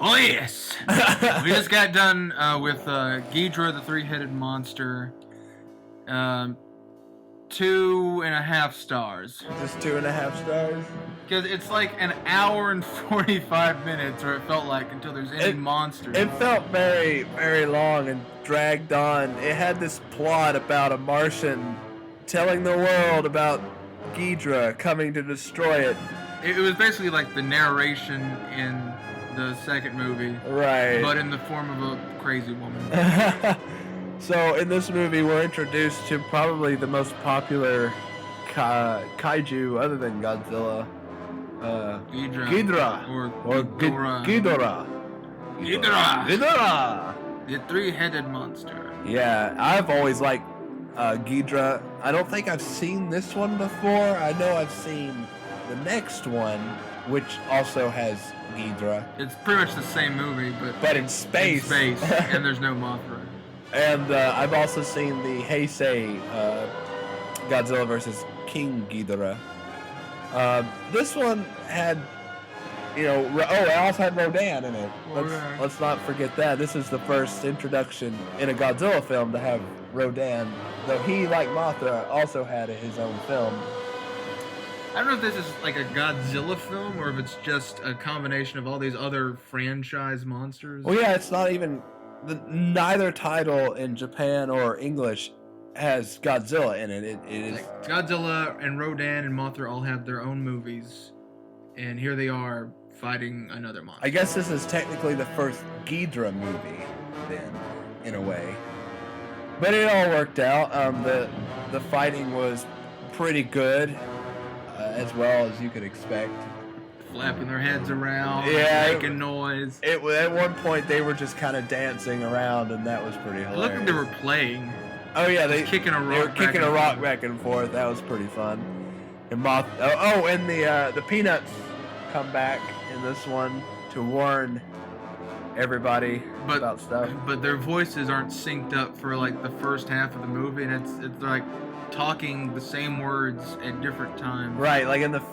Oh yes! We just got done with Ghidrah, the three-headed monster. 2.5 stars. Just 2.5 stars? Because it's like an hour and 45 minutes, or it felt like, until there's any monsters. It felt very, very long and dragged on. It had this plot about a Martian telling the world about Ghidrah coming to destroy it. It was basically like the narration in the second movie. Right. But in the form of a crazy woman. So in this movie, we're introduced to probably the most popular kaiju other than Godzilla. Ghidrah. Or Ghidrah. Ghidrah. The three-headed monster. Yeah, I've always liked Ghidrah. I don't think I've seen this one before. I know I've seen the next one, which also has Ghidrah. It's pretty much the same movie, but in space. And there's no Mothra. And I've also seen the Heisei Godzilla vs. King Ghidrah. This one had, it also had Rodan in it. Let's not forget that. This is the first introduction in a Godzilla film to have Rodan, though he, like Mothra, also had his own film. I don't know if this is like a Godzilla film or if it's just a combination of all these other franchise monsters. Well, yeah, it's not even... Neither title in Japan or English has Godzilla in it. It is like Godzilla and Rodan and Mothra all have their own movies, and here they are fighting another monster. I guess this is technically the first Ghidrah movie, then, in a way. But it all worked out. The fighting was pretty good, as well as you could expect. Flapping their heads around, making noise. At one point, they were just kind of dancing around, and that was pretty hilarious. It looked like they were playing. Oh yeah, they were kicking a rock back and forth. That was pretty fun. And and the Peanuts come back in this one to warn everybody about stuff. But their voices aren't synced up for like the first half of the movie, and it's like talking the same words at different times. Right, like in the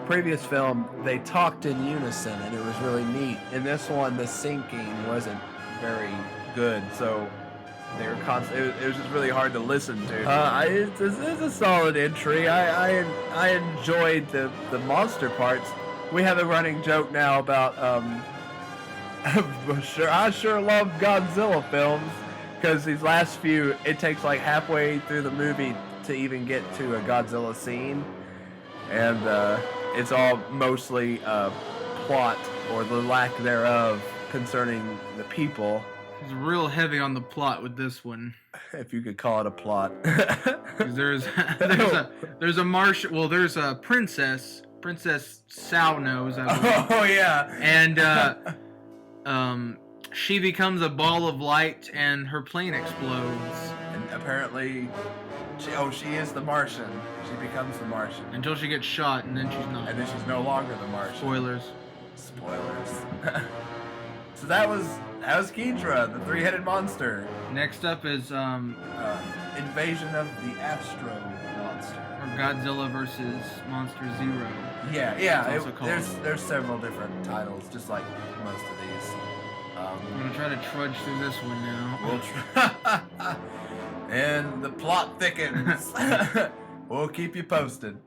previous film, they talked in unison, and it was really neat. In this one, the syncing wasn't very good, so they were it was just really hard to listen to. It's a solid entry. I enjoyed the monster parts. We have a running joke now about I sure love Godzilla films, because these last few, it takes like halfway through the movie to even get to a Godzilla scene, and it's all mostly plot, or the lack thereof, concerning the people. It's real heavy on the plot with this one. If you could call it a plot. there's a Martian. Well, there's a Princess Sownose. Oh yeah. And she becomes a ball of light, and her plane explodes. And apparently, she is the Martian. She becomes the Martian. Until she gets shot, and then she's not. And then she's no longer the Martian. Spoilers. So that was Ghidrah, the three-headed monster. Next up is Invasion of the Astro Monster. Or Godzilla versus Monster Zero. Yeah. There's several different titles, just like most of these. I'm gonna try to trudge through this one now. We'll try. And the plot thickens. We'll keep you posted.